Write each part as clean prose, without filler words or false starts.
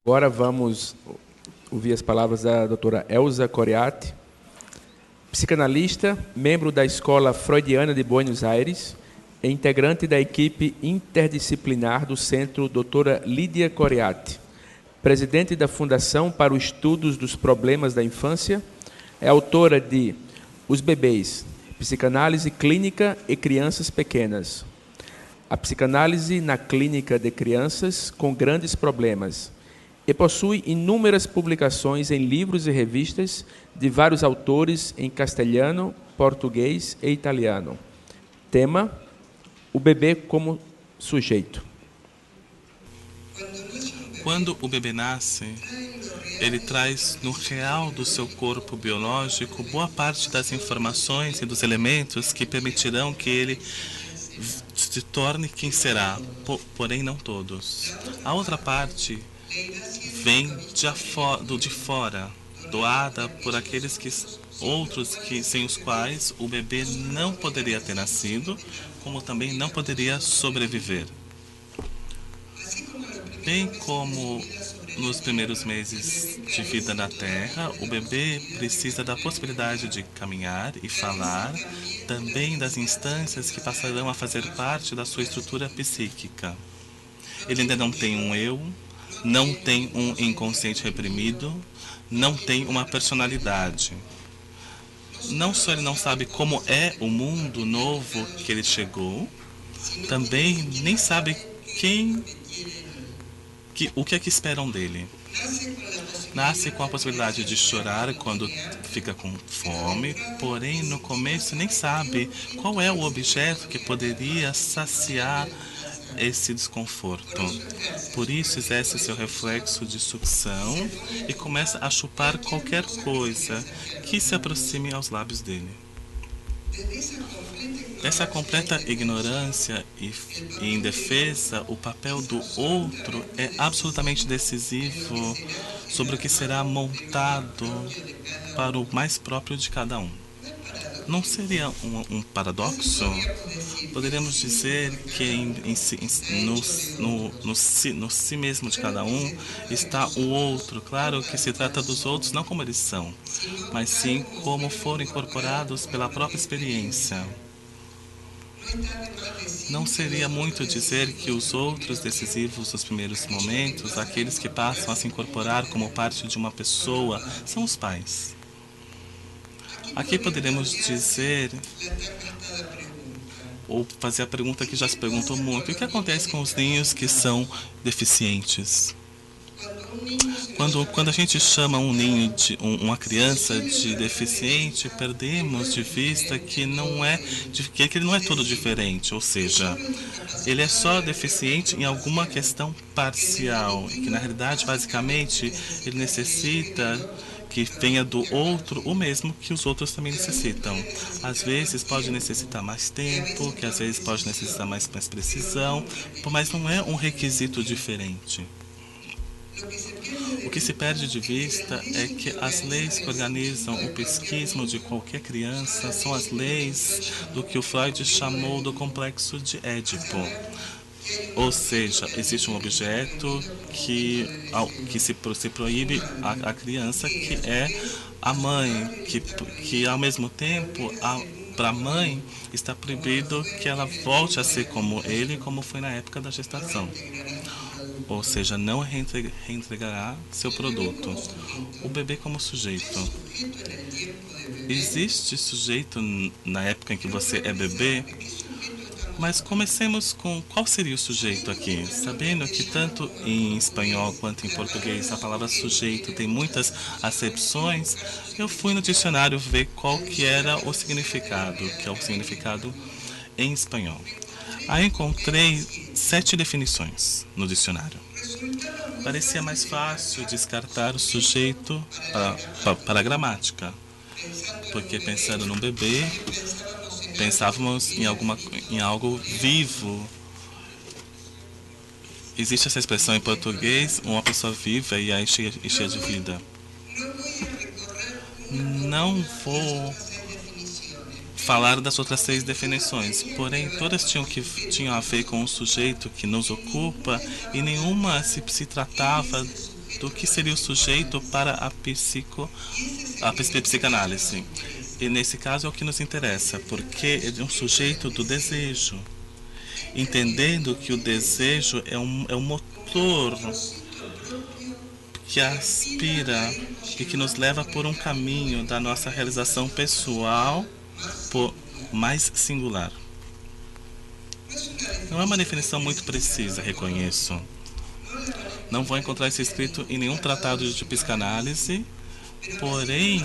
Agora vamos ouvir as palavras da doutora Elza Coriati, psicanalista, membro da Escola Freudiana de Buenos Aires e integrante da equipe interdisciplinar do Centro Doutora Lídia Coriati, presidente da Fundação para os Estudos dos Problemas da Infância, é autora de Os Bebês, Psicanálise Clínica e Crianças Pequenas, a psicanálise na clínica de crianças com grandes problemas, e possui inúmeras publicações em livros e revistas de vários autores em castelhano, português e italiano. Tema: o bebê como sujeito. Quando o bebê nasce, ele traz no real do seu corpo biológico boa parte das informações e dos elementos que permitirão que ele se torne quem será, porém não todos. A outra parte vem de fora, doada por aqueles outros sem os quais o bebê não poderia ter nascido, como também não poderia sobreviver. Bem como nos primeiros meses de vida na Terra, o bebê precisa da possibilidade de caminhar e falar, também das instâncias que passarão a fazer parte da sua estrutura psíquica. Ele ainda não tem um eu, não tem um inconsciente reprimido, não tem uma personalidade. Não só ele não sabe como é o mundo novo que ele chegou, também nem sabe o que é que esperam dele. Nasce com a possibilidade de chorar quando fica com fome, porém no começo nem sabe qual é o objeto que poderia saciar esse desconforto. Por isso exerce seu reflexo de sucção e começa a chupar qualquer coisa que se aproxime aos lábios dele. Essa completa ignorância e indefesa, o papel do outro é absolutamente decisivo sobre o que será montado para o mais próprio de cada um. Não seria um paradoxo? Poderíamos dizer que no si mesmo de cada um está o outro. Claro que se trata dos outros não como eles são, mas sim como foram incorporados pela própria experiência. Não seria muito dizer que os outros decisivos dos primeiros momentos, aqueles que passam a se incorporar como parte de uma pessoa, são os pais. Aqui poderemos dizer, ou fazer a pergunta que já se perguntou muito: o que acontece com os ninhos que são deficientes? Quando a gente chama um ninho uma criança de deficiente, perdemos de vista que ele não é todo diferente, ou seja, ele é só deficiente em alguma questão parcial, e que na realidade, basicamente, ele necessita que venha do outro o mesmo que os outros também necessitam. Às vezes pode necessitar mais tempo, que às vezes pode necessitar mais precisão, mas não é um requisito diferente. O que se perde de vista é que as leis que organizam o psiquismo de qualquer criança são as leis do que o Freud chamou do complexo de Édipo. Ou seja, existe um objeto que se proíbe a criança, que é a mãe, que ao mesmo tempo, para a mãe, está proibido que ela volte a ser como ele, como foi na época da gestação. Ou seja, não reentregará seu produto. O bebê como sujeito. Existe sujeito na época em que você é bebê? Mas comecemos com qual seria o sujeito aqui. Sabendo que tanto em espanhol quanto em português a palavra sujeito tem muitas acepções, eu fui no dicionário ver qual que era o significado, que é o significado em espanhol. Aí encontrei 7 definições no dicionário. Parecia mais fácil descartar o sujeito para a gramática, porque pensando num bebê, pensávamos em algo vivo. Existe essa expressão em português, uma pessoa viva e aí cheia de vida. Não vou falar das outras 6 definições, porém todas tinham a ver com o sujeito que nos ocupa e nenhuma se tratava do que seria o sujeito para a psicanálise. E nesse caso é o que nos interessa, porque é um sujeito do desejo, entendendo que o desejo é um motor que aspira e que nos leva por um caminho da nossa realização pessoal mais singular. Não é uma definição muito precisa, reconheço. Não vou encontrar isso escrito em nenhum tratado de psicanálise, porém,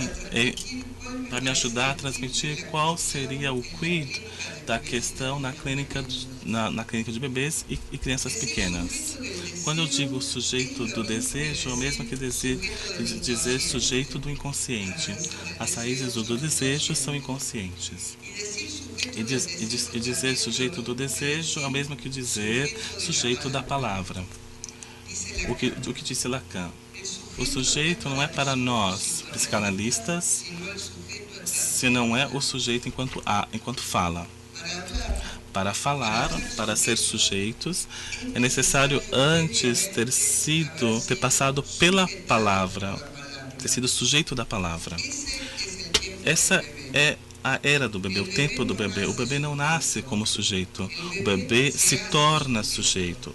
vai me ajudar a transmitir qual seria o quid da questão na clínica de bebês e crianças pequenas. Quando eu digo sujeito do desejo, é o mesmo que dizer sujeito do inconsciente. As raízes do desejo são inconscientes. E dizer sujeito do desejo é o mesmo que dizer sujeito da palavra. O que disse Lacan. O sujeito não é para nós, psicanalistas, se não é o sujeito enquanto fala. Para falar, para ser sujeitos, é necessário antes ter passado pela palavra, ter sido sujeito da palavra. Essa é a era do bebê, o tempo do bebê. O bebê não nasce como sujeito, o bebê se torna sujeito.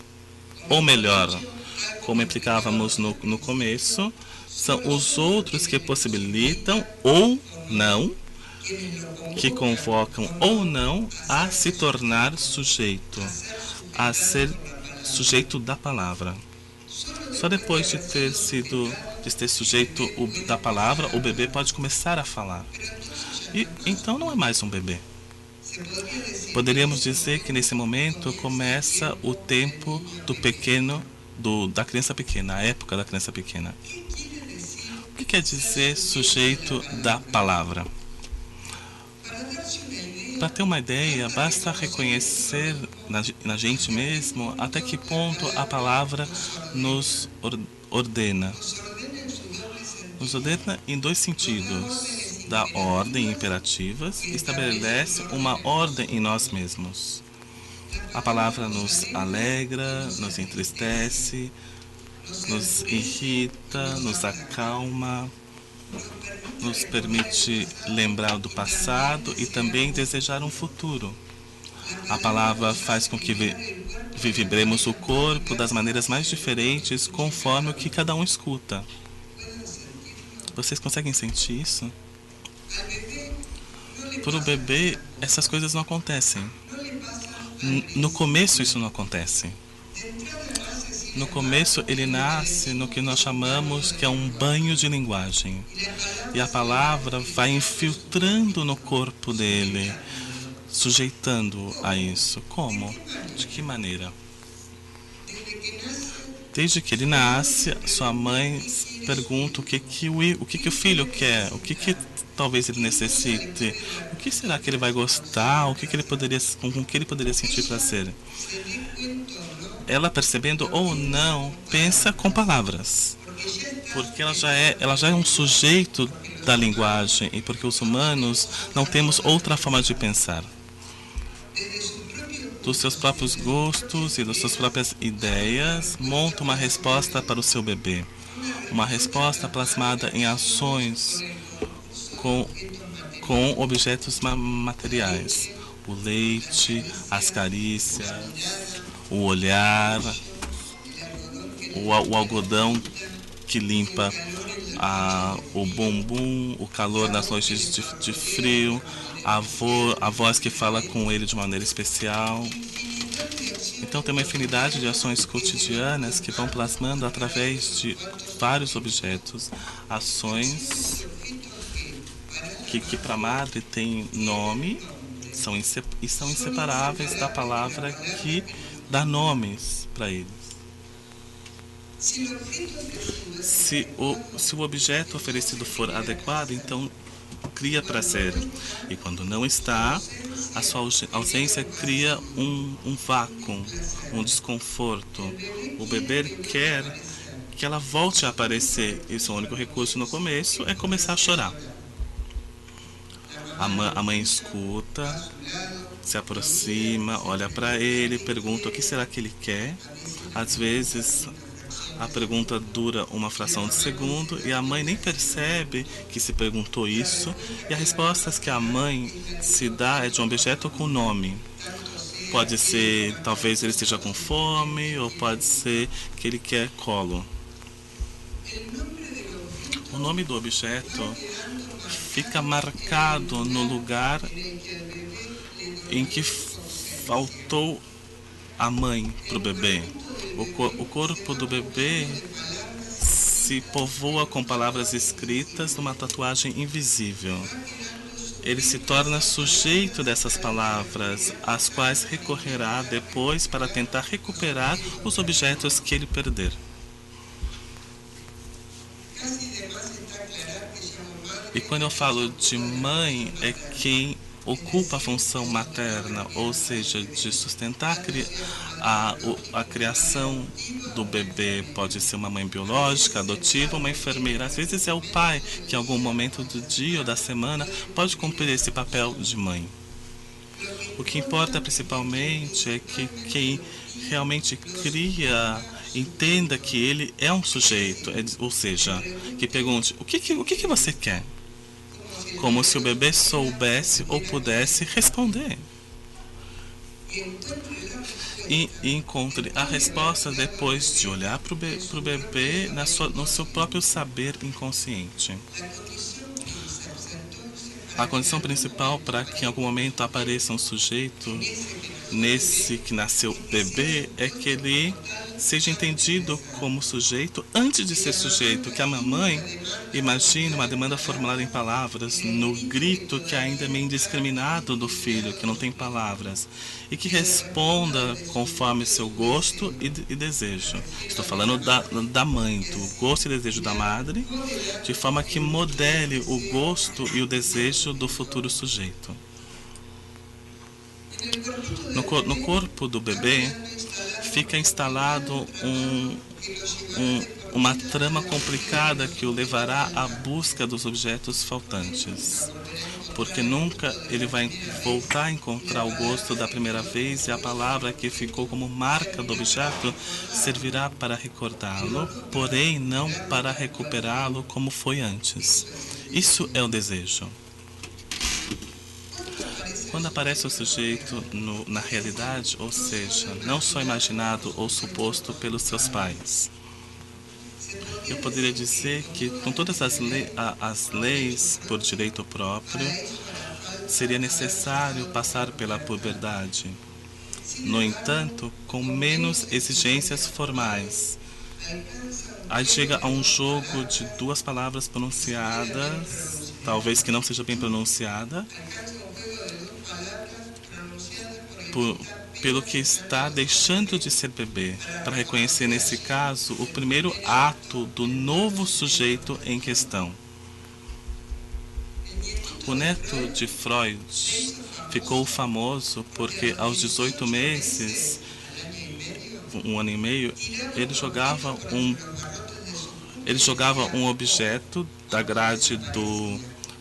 Ou melhor, como implicávamos no começo, são os outros que possibilitam ou não, que convocam ou não a se tornar sujeito, a ser sujeito da palavra. Só depois de ter sujeito da palavra, o bebê pode começar a falar. E então não é mais um bebê. Poderíamos dizer que nesse momento começa o tempo da criança pequena, a época da criança pequena. O que quer dizer sujeito da palavra? Para ter uma ideia, basta reconhecer na gente mesmo até que ponto a palavra nos ordena. Nos ordena em dois sentidos. Dá ordem imperativas e estabelece uma ordem em nós mesmos. A palavra nos alegra, nos entristece, nos irrita, nos acalma, nos permite lembrar do passado e também desejar um futuro. A palavra faz com que vibremos o corpo das maneiras mais diferentes conforme o que cada um escuta. Vocês conseguem sentir isso? Para o bebê, essas coisas não acontecem. No começo, isso não acontece. No começo, ele nasce no que nós chamamos que é um banho de linguagem. E a palavra vai infiltrando no corpo dele, sujeitando a isso. Como? De que maneira? Desde que ele nasce, sua mãe pergunta o que o filho quer, o que talvez ele necessite, o que será que ele vai gostar, com que ele poderia sentir prazer. Ela, percebendo ou não, pensa com palavras, porque ela já é um sujeito da linguagem e porque os humanos não temos outra forma de pensar. Dos seus próprios gostos e das suas próprias ideias, monta uma resposta para o seu bebê. Uma resposta plasmada em ações com objetos materiais. O leite, as carícias, o olhar, o algodão que limpa o bumbum, o calor nas noites de frio, a voz que fala com ele de maneira especial. Então tem uma infinidade de ações cotidianas que vão plasmando através de vários objetos, ações que para a madre tem nome e são inseparáveis da palavra que dá nomes para eles. Se o objeto oferecido for adequado, então cria prazer. E quando não está, a sua ausência cria um vácuo, um desconforto. O bebê quer que ela volte a aparecer. E o único recurso no começo é começar a chorar. A mãe escuta, se aproxima, olha para ele, pergunta o que será que ele quer. Às vezes A pergunta dura uma fração de segundo e a mãe nem percebe que se perguntou isso, e a resposta que a mãe se dá é de um objeto com nome. Pode ser, talvez ele esteja com fome, ou pode ser que ele quer colo. O nome do objeto fica marcado no lugar em que faltou a mãe para o bebê. O corpo do bebê se povoa com palavras escritas numa tatuagem invisível. Ele se torna sujeito dessas palavras, às quais recorrerá depois para tentar recuperar os objetos que ele perder. E quando eu falo de mãe, é quem ocupa a função materna, ou seja, de sustentar a criação do bebê. Pode ser uma mãe biológica, adotiva, uma enfermeira. Às vezes é o pai que em algum momento do dia ou da semana pode cumprir esse papel de mãe. O que importa principalmente é que quem realmente cria entenda que ele é um sujeito, ou seja, que pergunte o que você quer? Como se o bebê soubesse ou pudesse responder. E encontre a resposta depois de olhar para o bebê no seu próprio saber inconsciente. A condição principal para que em algum momento apareça um sujeito nesse que nasceu bebê é que ele seja entendido como sujeito antes de ser sujeito, que a mamãe imagine uma demanda formulada em palavras, no grito que ainda é meio indiscriminado do filho, que não tem palavras, e que responda conforme seu gosto e desejo. Estou falando da mãe, do gosto e desejo da madre, de forma que modele o gosto e o desejo do futuro sujeito. No corpo do bebê fica instalado uma trama complicada que o levará à busca dos objetos faltantes, porque nunca ele vai voltar a encontrar o gosto da primeira vez, e a palavra que ficou como marca do objeto servirá para recordá-lo, porém não para recuperá-lo como foi antes. Isso é o desejo. Quando aparece o sujeito na realidade, ou seja, não só imaginado ou suposto pelos seus pais, eu poderia dizer que com todas as leis por direito próprio, seria necessário passar pela puberdade. No entanto, com menos exigências formais. Aí chega a um jogo de duas palavras pronunciadas, talvez que não seja bem pronunciada, pelo que está deixando de ser bebê, para reconhecer nesse caso o primeiro ato do novo sujeito em questão. O neto de Freud ficou famoso porque aos 18 meses, um ano e meio, ele jogava um objeto da grade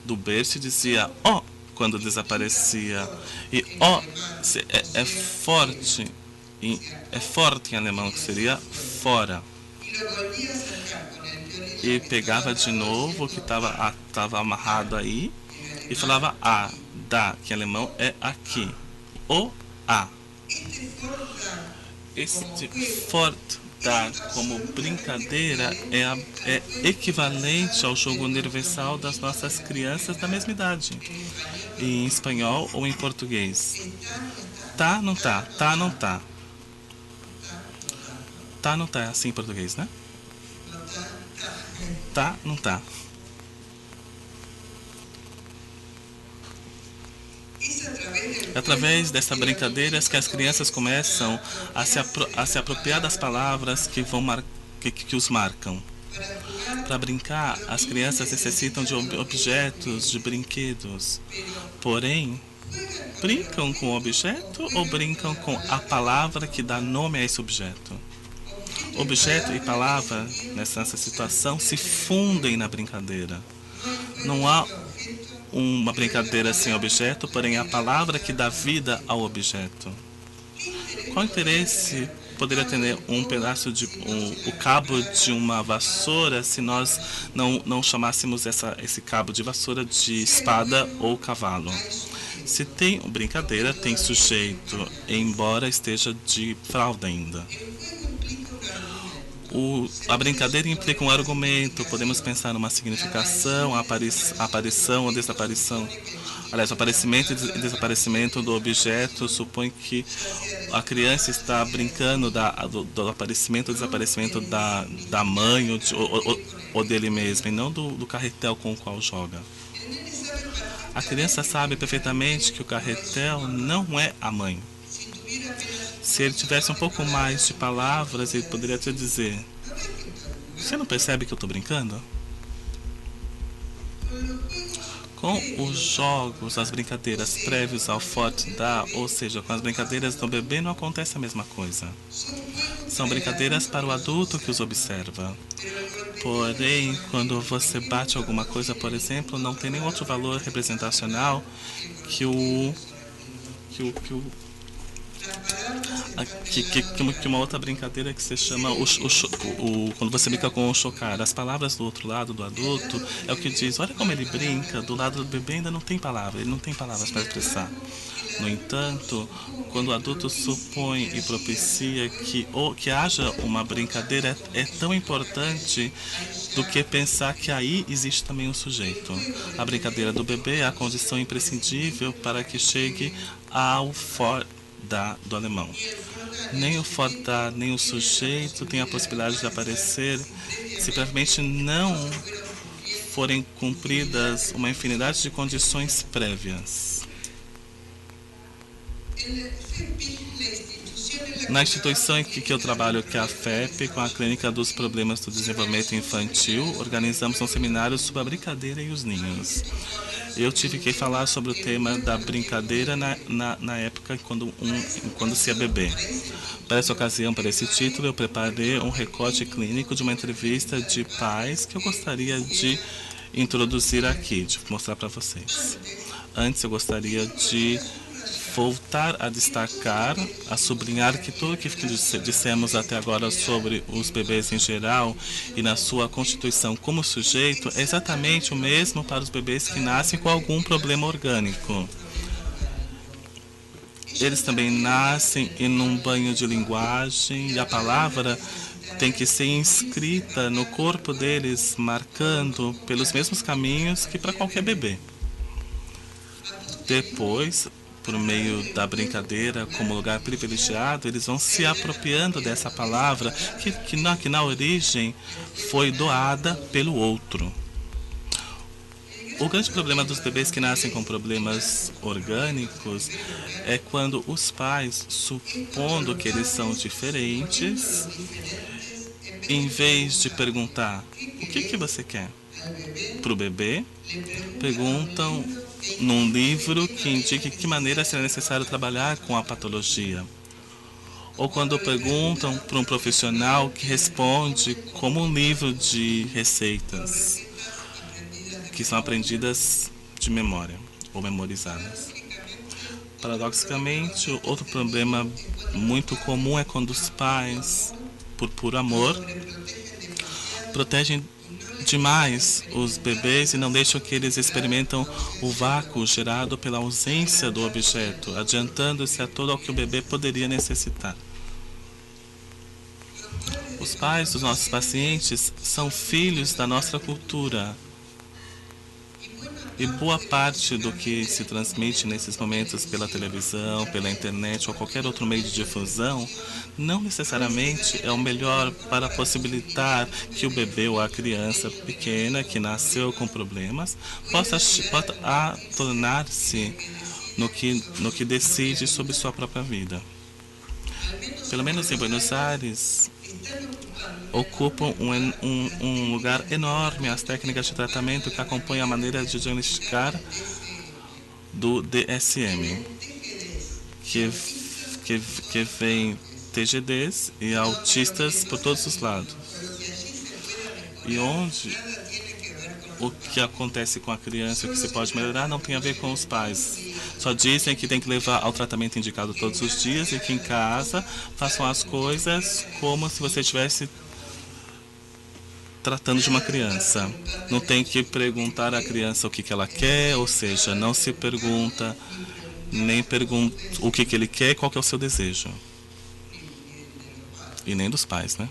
do berço e dizia "ó", quando desaparecia, e "ó" é forte, é forte em alemão, que seria fora. E pegava de novo o que estava amarrado aí e falava "a", "da", que em alemão é aqui, o "a". Esse fort da como brincadeira é equivalente ao jogo universal das nossas crianças da mesma idade, em espanhol ou em português. Tá, não tá, tá, não tá. Tá, não tá, é assim em português, né? Tá, não tá. É através dessa brincadeira que as crianças começam a se apropriar das palavras que os marcam. Para brincar, as crianças necessitam de objetos, de brinquedos. Porém, brincam com o objeto ou brincam com a palavra que dá nome a esse objeto? Objeto e palavra, nessa situação, se fundem na brincadeira. Não há uma brincadeira sem objeto, porém a palavra que dá vida ao objeto. Qual o interesse poderia ter um pedaço de o cabo de uma vassoura se nós não chamássemos esse cabo de vassoura de espada ou cavalo. Se tem brincadeira, tem sujeito, embora esteja de fralda ainda. A brincadeira implica um argumento, podemos pensar numa significação, aparição ou desaparição. Aliás, o aparecimento e desaparecimento do objeto supõe que a criança está brincando do aparecimento ou desaparecimento da mãe ou dele mesmo, e não do carretel com o qual joga. A criança sabe perfeitamente que o carretel não é a mãe. Se ele tivesse um pouco mais de palavras, ele poderia te dizer: você não percebe que eu estou brincando? Com os jogos, as brincadeiras prévios ao forte da, ou seja, com as brincadeiras do bebê, não acontece a mesma coisa. São brincadeiras para o adulto que os observa. Porém, quando você bate alguma coisa, por exemplo, não tem nenhum outro valor representacional que uma outra brincadeira que se chama quando você brinca com o chocar. As palavras do outro lado, do adulto, é o que diz: olha como ele brinca. Do lado do bebê ainda não tem palavra, ele não tem palavras para expressar. No entanto, quando o adulto supõe e propicia que haja uma brincadeira, é tão importante do que pensar que aí existe também um sujeito. A brincadeira do bebê é a condição imprescindível para que chegue ao do alemão. Nem o fodá, nem o sujeito tem a possibilidade de aparecer se previamente não forem cumpridas uma infinidade de condições prévias. Na instituição em que eu trabalho, que é a FEP, com a Clínica dos Problemas do Desenvolvimento Infantil, organizamos um seminário sobre a brincadeira e os ninhos. Eu tive que falar sobre o tema da brincadeira na época quando se é bebê. Para essa ocasião, para esse título, eu preparei um recorte clínico de uma entrevista de pais que eu gostaria de introduzir aqui, de mostrar para vocês. Antes, eu gostaria de voltar a destacar, a sublinhar que tudo o que dissemos até agora sobre os bebês em geral e na sua constituição como sujeito é exatamente o mesmo para os bebês que nascem com algum problema orgânico. Eles também nascem em um banho de linguagem e a palavra tem que ser inscrita no corpo deles, marcando pelos mesmos caminhos que para qualquer bebê. Depois, por meio da brincadeira, como lugar privilegiado, eles vão se apropriando dessa palavra que na origem foi doada pelo outro. O grande problema dos bebês que nascem com problemas orgânicos é quando os pais, supondo que eles são diferentes, em vez de perguntar o que você quer para o bebê, perguntam num livro que indique que maneira será necessário trabalhar com a patologia. Ou quando perguntam para um profissional que responde como um livro de receitas que são aprendidas de memória ou memorizadas. Paradoxicamente, outro problema muito comum é quando os pais, por puro amor, protegem demais os bebês e não deixam que eles experimentam o vácuo gerado pela ausência do objeto, adiantando-se a todo o que o bebê poderia necessitar. Os pais dos nossos pacientes são filhos da nossa cultura. E boa parte do que se transmite nesses momentos pela televisão, pela internet ou qualquer outro meio de difusão, não necessariamente é o melhor para possibilitar que o bebê ou a criança pequena que nasceu com problemas possa tornar-se no que decide sobre sua própria vida. Pelo menos em Buenos Aires, ocupam um lugar enorme as técnicas de tratamento que acompanham a maneira de diagnosticar do DSM, que vem TGDs e autistas por todos os lados. E onde o que acontece com a criança, o que se pode melhorar, não tem a ver com os pais. Só dizem que tem que levar ao tratamento indicado todos os dias e que em casa façam as coisas como se você estivesse tratando de uma criança. Não tem que perguntar à criança o que ela quer, ou seja, não se pergunta, nem pergunta o que ele quer, qual que é o seu desejo. E nem dos pais, né?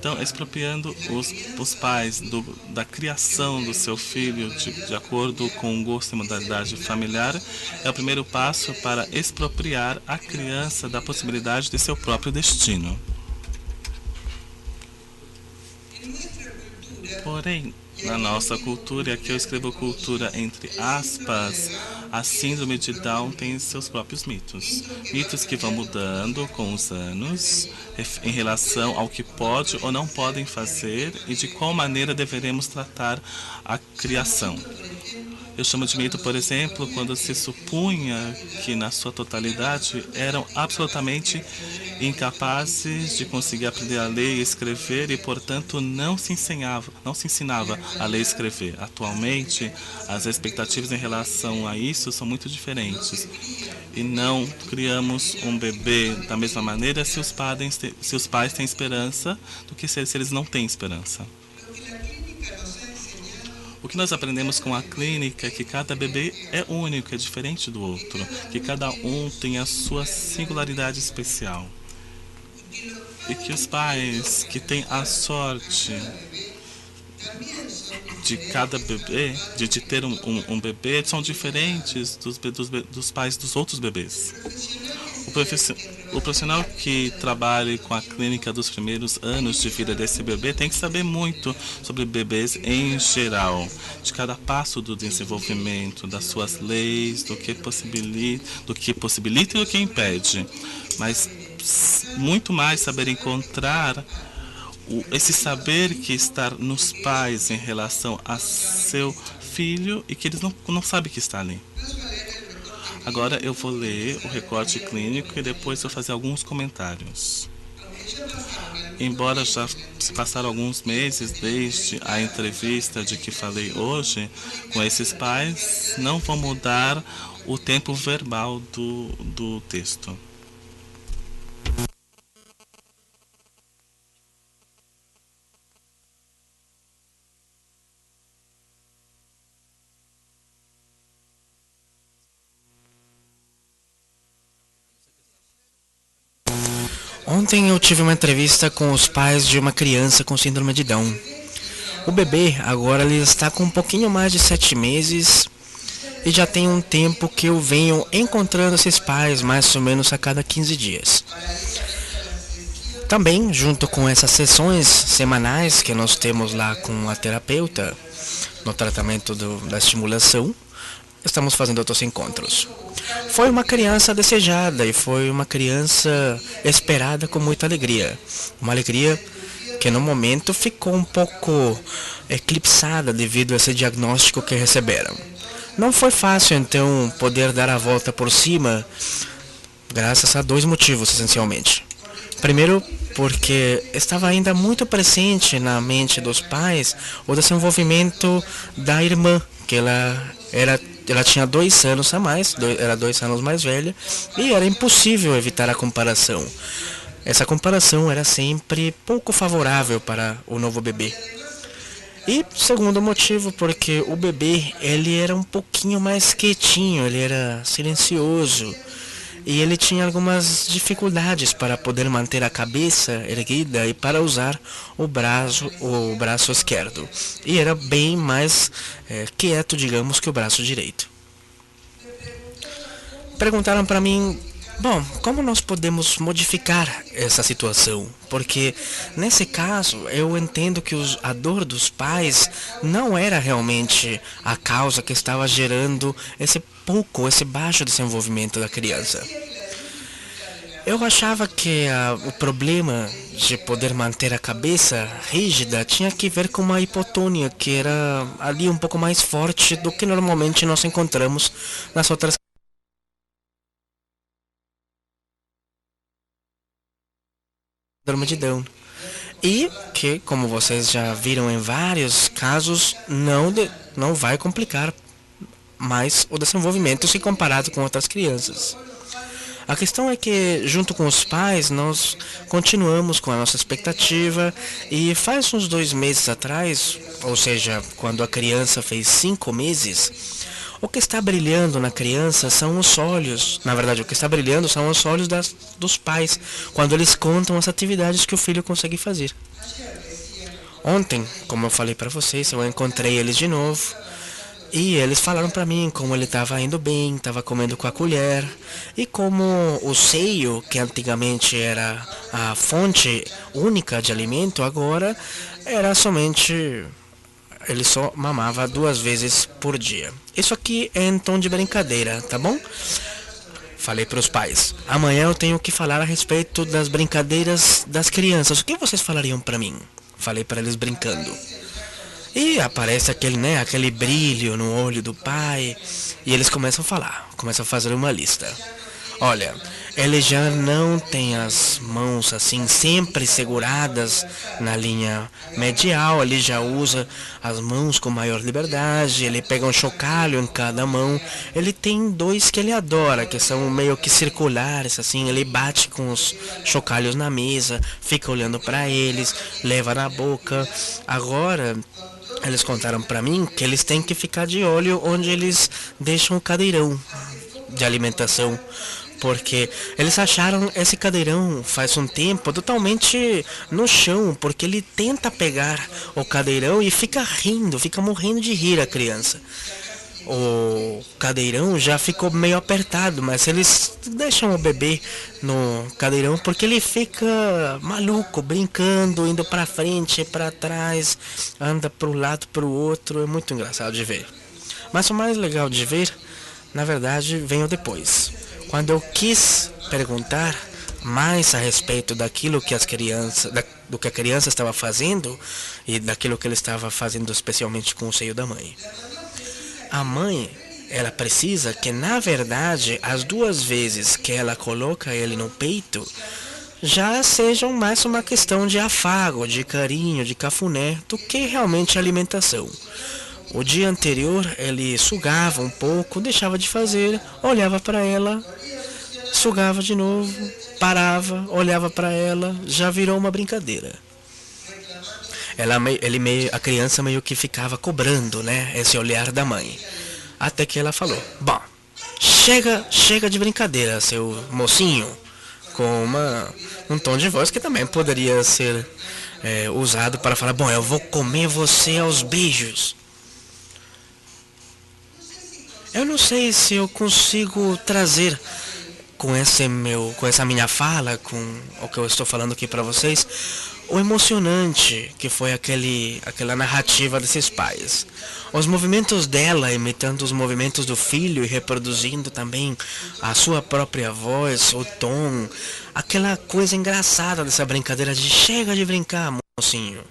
Então, expropriando os pais da criação do seu filho de acordo com o gosto e modalidade familiar é o primeiro passo para expropriar a criança da possibilidade de seu próprio destino. Porém, na nossa cultura, e aqui eu escrevo cultura entre aspas, a síndrome de Down tem seus próprios mitos. Mitos que vão mudando com os anos em relação ao que pode ou não podem fazer e de qual maneira deveremos tratar a criação. Eu chamo de mito, por exemplo, quando se supunha que na sua totalidade eram absolutamente incapazes de conseguir aprender a ler e escrever e, portanto, não se ensinava a ler e escrever. Atualmente, as expectativas em relação a isso são muito diferentes. E não criamos um bebê da mesma maneira se os pais têm esperança do que se eles não têm esperança. O que nós aprendemos com a clínica é que cada bebê é único, é diferente do outro, que cada um tem a sua singularidade especial. E que os pais que têm a sorte de cada bebê, de ter um bebê, são diferentes dos pais dos outros bebês. O profissional que trabalha com a clínica dos primeiros anos de vida desse bebê tem que saber muito sobre bebês em geral, de cada passo do desenvolvimento, das suas leis, do que possibilita e do que impede. Mas muito mais saber encontrar esse saber que está nos pais em relação a seu filho e que eles não sabem que está ali. Agora eu vou ler o recorte clínico e depois eu vou fazer alguns comentários. Embora já se passaram alguns meses desde a entrevista de que falei hoje com esses pais, não vou mudar o tempo verbal do texto. Ontem eu tive uma entrevista com os pais de uma criança com síndrome de Down. O bebê agora ele está com um pouquinho mais de 7 meses e já tem um tempo que eu venho encontrando esses pais mais ou menos a cada 15 dias. Também, junto com essas sessões semanais que nós temos lá com a terapeuta no tratamento da estimulação, estamos fazendo outros encontros. Foi uma criança desejada e foi uma criança esperada com muita alegria. Uma alegria que no momento ficou um pouco eclipsada devido a esse diagnóstico que receberam. Não foi fácil então poder dar a volta por cima, graças a 2 motivos essencialmente. Primeiro, porque estava ainda muito presente na mente dos pais o desenvolvimento da irmã, que ela tinha 2 anos a mais, era 2 anos mais velha, e era impossível evitar a comparação. Essa comparação era sempre pouco favorável para o novo bebê. E segundo motivo, porque o bebê ele era um pouquinho mais quietinho, ele era silencioso. E ele tinha algumas dificuldades para poder manter a cabeça erguida e para usar o braço esquerdo. E era bem mais quieto, digamos, que o braço direito. Perguntaram para mim, bom, como nós podemos modificar essa situação? Porque nesse caso eu entendo que a dor dos pais não era realmente a causa que estava gerando esse baixo desenvolvimento da criança. Eu achava que o problema de poder manter a cabeça rígida tinha que ver com uma hipotônia, que era ali um pouco mais forte do que normalmente nós encontramos nas outras síndrome de Down. E que, como vocês já viram em vários casos, não vai complicar mais o desenvolvimento se comparado com outras crianças. A questão é que, junto com os pais, nós continuamos com a nossa expectativa e faz uns 2 meses atrás, ou seja, quando a criança fez 5 meses, o que está brilhando na criança são os olhos. Na verdade, o que está brilhando são os olhos dos pais, quando eles contam as atividades que o filho consegue fazer. Ontem, como eu falei para vocês, eu encontrei eles de novo. E eles falaram para mim como ele estava indo bem, estava comendo com a colher. E como o seio, que antigamente era a fonte única de alimento, agora era somente... Ele só mamava 2 vezes por dia. Isso aqui é em tom de brincadeira, tá bom? Falei para os pais. Amanhã eu tenho que falar a respeito das brincadeiras das crianças. O que vocês falariam para mim? Falei para eles brincando. E aparece aquele brilho no olho do pai. E eles começam a falar, começam a fazer uma lista. Olha, ele já não tem as mãos assim sempre seguradas na linha medial. Ele já usa as mãos com maior liberdade. Ele pega um chocalho em cada mão. Ele tem 2 que ele adora, que são meio que circulares, assim. Ele bate com os chocalhos na mesa, fica olhando para eles, leva na boca. Agora... eles contaram para mim que eles têm que ficar de olho onde eles deixam o cadeirão de alimentação, porque eles acharam esse cadeirão faz um tempo totalmente no chão, porque ele tenta pegar o cadeirão e fica rindo, fica morrendo de rir a criança. O cadeirão já ficou meio apertado, mas eles deixam o bebê no cadeirão porque ele fica maluco, brincando, indo para frente, para trás, anda para um lado, para o outro. É muito engraçado de ver. Mas o mais legal de ver, na verdade, veio depois. Quando eu quis perguntar mais a respeito daquilo que do que a criança estava fazendo e daquilo que ele estava fazendo especialmente com o seio da mãe. A mãe, ela precisa que, na verdade, as 2 vezes que ela coloca ele no peito já sejam mais uma questão de afago, de carinho, de cafuné, do que realmente alimentação. O dia anterior ele sugava um pouco, deixava de fazer, olhava para ela, sugava de novo, parava, olhava para ela, já virou uma brincadeira. A criança meio que ficava cobrando, né, esse olhar da mãe. Até que ela falou: bom, chega de brincadeira, seu mocinho. Com um tom de voz que também poderia ser usado para falar: bom, eu vou comer você aos beijos. Eu não sei se eu consigo trazer com essa minha fala, com o que eu estou falando aqui para vocês, o emocionante que foi aquela narrativa desses pais. Os movimentos dela imitando os movimentos do filho e reproduzindo também a sua própria voz, o tom, aquela coisa engraçada dessa brincadeira de chega de brincar, mocinho.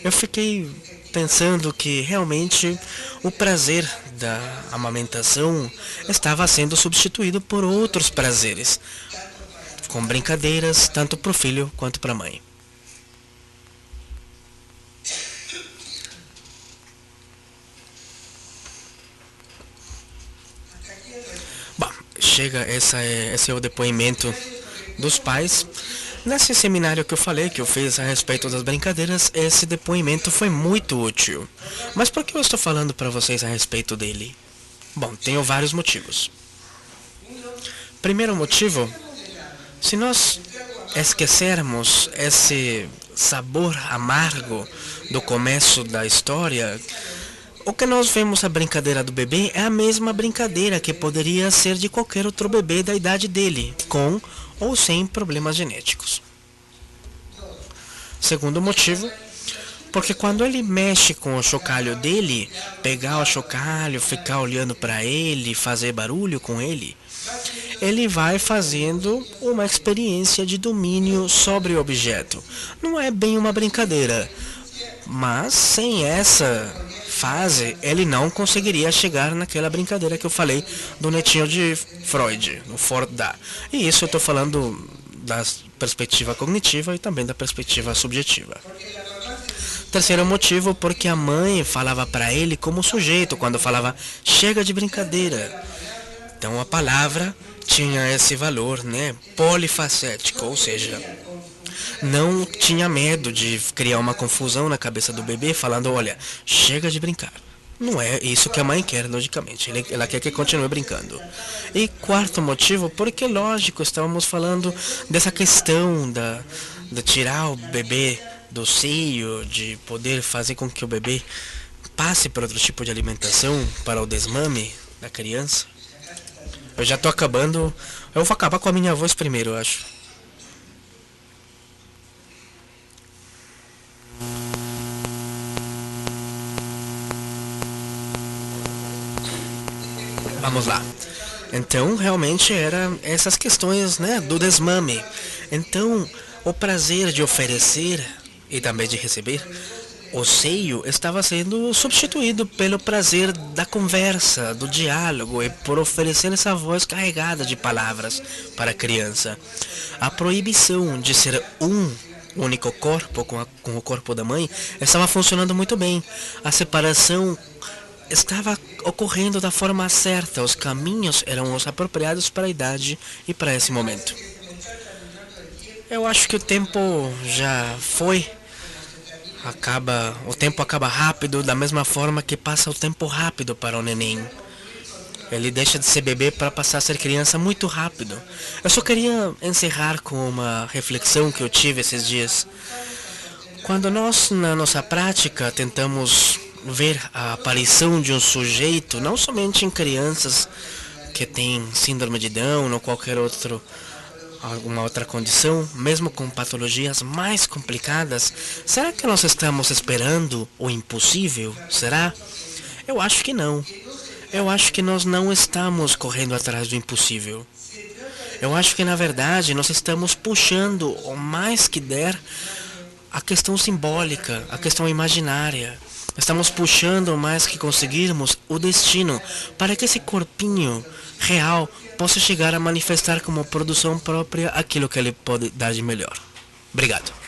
Eu fiquei pensando que realmente o prazer da amamentação estava sendo substituído por outros prazeres, com brincadeiras tanto para o filho quanto para a mãe. Bom, esse é o depoimento dos pais. Nesse seminário que eu falei, que eu fiz a respeito das brincadeiras, esse depoimento foi muito útil. Mas por que eu estou falando para vocês a respeito dele? Bom, tenho vários motivos. Primeiro motivo, se nós esquecermos esse sabor amargo do começo da história, o que nós vemos a brincadeira do bebê é a mesma brincadeira que poderia ser de qualquer outro bebê da idade dele, com ou sem problemas genéticos. Segundo motivo, porque quando ele mexe com o chocalho dele, pegar o chocalho, ficar olhando para ele, fazer barulho com ele, ele vai fazendo uma experiência de domínio sobre o objeto. Não é bem uma brincadeira, mas sem essa fase, ele não conseguiria chegar naquela brincadeira que eu falei do netinho de Freud, no Ford-Da. E isso eu estou falando da perspectiva cognitiva e também da perspectiva subjetiva. Terceiro motivo, porque a mãe falava para ele como sujeito, quando falava chega de brincadeira. Então a palavra tinha esse valor, né, polifacético, ou seja, não tinha medo de criar uma confusão na cabeça do bebê falando, olha, chega de brincar. Não é isso que a mãe quer, logicamente. Ela quer que continue brincando. E quarto motivo, porque, lógico, estávamos falando dessa questão de tirar o bebê do seio, de poder fazer com que o bebê passe por outro tipo de alimentação para o desmame da criança. Eu já estou acabando. Eu vou acabar com a minha voz primeiro, eu acho. Vamos lá. Então, realmente eram essas questões, né, do desmame. Então, o prazer de oferecer e também de receber o seio estava sendo substituído pelo prazer da conversa, do diálogo e por oferecer essa voz carregada de palavras para a criança. A proibição de ser um único corpo com o corpo da mãe estava funcionando muito bem. A separação estava ocorrendo da forma certa, os caminhos eram os apropriados para a idade e para esse momento. Eu acho que o tempo já foi. O tempo acaba rápido, da mesma forma que passa o tempo rápido para o neném. Ele deixa de ser bebê para passar a ser criança muito rápido. Eu só queria encerrar com uma reflexão que eu tive esses dias. Quando nós, na nossa prática, tentamos ver a aparição de um sujeito, não somente em crianças que têm síndrome de Down ou qualquer alguma outra condição, mesmo com patologias mais complicadas, será que nós estamos esperando o impossível? Será? Eu acho que não. Eu acho que nós não estamos correndo atrás do impossível. Eu acho que, na verdade, nós estamos puxando o mais que der a questão simbólica, a questão imaginária. Estamos puxando o mais que conseguirmos o destino para que esse corpinho real possa chegar a manifestar como produção própria aquilo que ele pode dar de melhor. Obrigado.